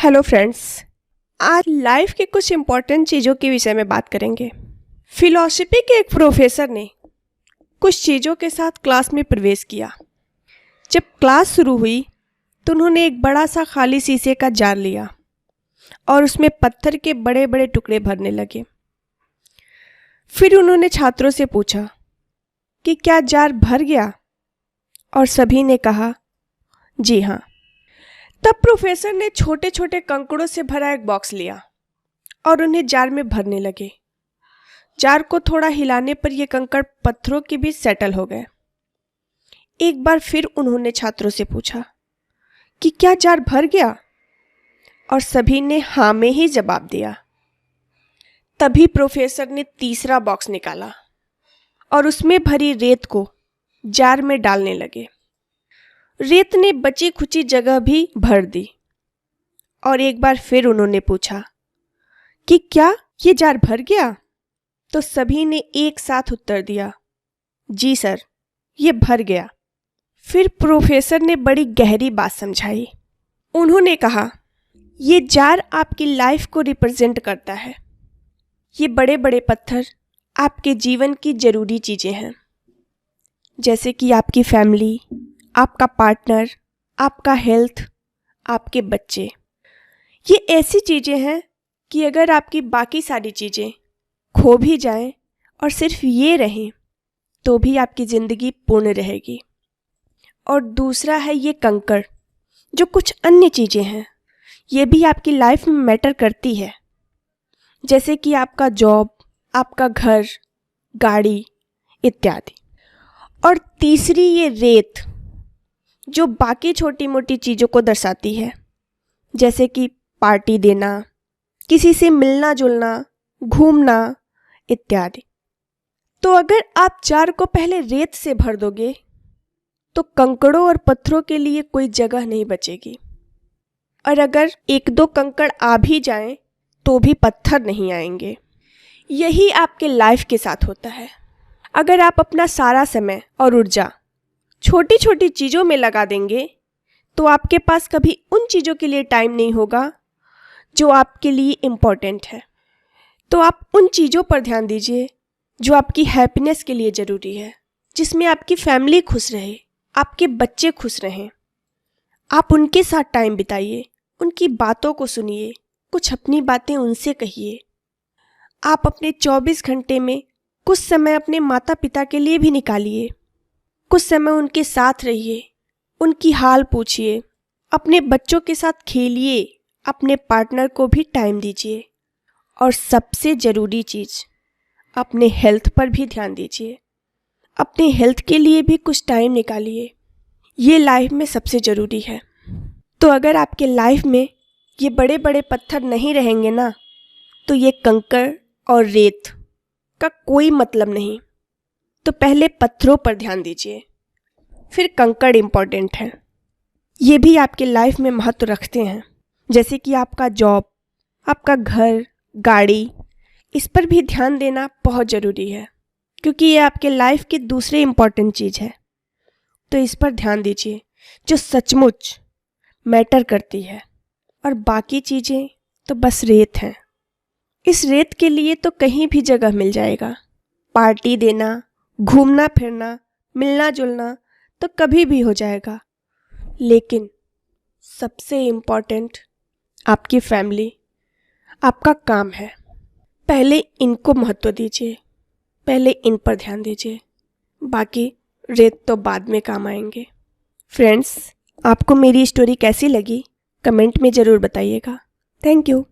Hello friends, आज life के कुछ इम्पोर्टेंट चीज़ों के विषय में बात करेंगे। फिलॉसफी के एक प्रोफेसर ने कुछ चीज़ों के साथ क्लास में प्रवेश किया। जब क्लास शुरू हुई तो उन्होंने एक बड़ा सा खाली शीशे का जार लिया और उसमें पत्थर के बड़े बड़े टुकड़े भरने लगे। फिर उन्होंने छात्रों से पूछा कि क्या जार भर गया, और सभी ने कहा जी हाँ। तब प्रोफेसर ने छोटे छोटे कंकड़ों से भरा एक बॉक्स लिया और उन्हें जार में भरने लगे। जार को थोड़ा हिलाने पर ये कंकड़ पत्थरों के बीच सेटल हो गए। एक बार फिर उन्होंने छात्रों से पूछा कि क्या जार भर गया, और सभी ने हाँ में ही जवाब दिया। तभी प्रोफेसर ने तीसरा बॉक्स निकाला और उसमें भरी रेत को जार में डालने लगे। रेत ने बची खुची जगह भी भर दी और एक बार फिर उन्होंने पूछा कि क्या ये जार भर गया, तो सभी ने एक साथ उत्तर दिया जी सर, ये भर गया। फिर प्रोफेसर ने बड़ी गहरी बात समझाई। उन्होंने कहा ये जार आपकी लाइफ को रिप्रेजेंट करता है। ये बड़े बड़े पत्थर आपके जीवन की ज़रूरी चीज़ें हैं, जैसे कि आपकी फैमिली, आपका पार्टनर, आपका हेल्थ, आपके बच्चे। ये ऐसी चीज़ें हैं कि अगर आपकी बाकी सारी चीज़ें खो भी जाएं और सिर्फ ये रहें तो भी आपकी ज़िंदगी पूर्ण रहेगी। और दूसरा है ये कंकड़, जो कुछ अन्य चीज़ें हैं, ये भी आपकी लाइफ में मैटर करती है, जैसे कि आपका जॉब, आपका घर, गाड़ी इत्यादि। और तीसरी ये रेत, जो बाकी छोटी मोटी चीज़ों को दर्शाती है, जैसे कि पार्टी देना, किसी से मिलना जुलना, घूमना इत्यादि। तो अगर आप जार को पहले रेत से भर दोगे तो कंकड़ों और पत्थरों के लिए कोई जगह नहीं बचेगी, और अगर एक दो कंकड़ आ भी जाएं तो भी पत्थर नहीं आएंगे। यही आपके लाइफ के साथ होता है। अगर आप अपना सारा समय और ऊर्जा छोटी छोटी चीज़ों में लगा देंगे तो आपके पास कभी उन चीज़ों के लिए टाइम नहीं होगा जो आपके लिए इम्पोर्टेंट है। तो आप उन चीज़ों पर ध्यान दीजिए जो आपकी हैप्पीनेस के लिए ज़रूरी है, जिसमें आपकी फैमिली खुश रहे, आपके बच्चे खुश रहें। आप उनके साथ टाइम बिताइए, उनकी बातों को सुनिए, कुछ अपनी बातें उनसे कहिए। आप अपने 24 घंटे में कुछ समय अपने माता पिता के लिए भी निकालिए। कुछ समय उनके साथ रहिए, उनकी हाल पूछिए, अपने बच्चों के साथ खेलिए, अपने पार्टनर को भी टाइम दीजिए। और सबसे ज़रूरी चीज़, अपने हेल्थ पर भी ध्यान दीजिए। अपने हेल्थ के लिए भी कुछ टाइम निकालिए। ये लाइफ में सबसे ज़रूरी है। तो अगर आपके लाइफ में ये बड़े बड़े पत्थर नहीं रहेंगे ना, तो ये कंकड़ और रेत का कोई मतलब नहीं। तो पहले पत्थरों पर ध्यान दीजिए, फिर कंकड़ इम्पॉर्टेंट है। ये भी आपके लाइफ में महत्व रखते हैं, जैसे कि आपका जॉब, आपका घर, गाड़ी, इस पर भी ध्यान देना बहुत ज़रूरी है, क्योंकि ये आपके लाइफ की दूसरी इम्पॉर्टेंट चीज़ है। तो इस पर ध्यान दीजिए जो सचमुच मैटर करती है, और बाकी चीज़ें तो बस रेत हैं। इस रेत के लिए तो कहीं भी जगह मिल जाएगा। पार्टी देना, घूमना फिरना, मिलना जुलना तो कभी भी हो जाएगा, लेकिन सबसे इम्पॉर्टेंट आपकी फैमिली, आपका काम है। पहले इनको महत्व दीजिए, पहले इन पर ध्यान दीजिए, बाकी रेत तो बाद में काम आएंगे। फ्रेंड्स, आपको मेरी स्टोरी कैसी लगी कमेंट में ज़रूर बताइएगा। Thank you.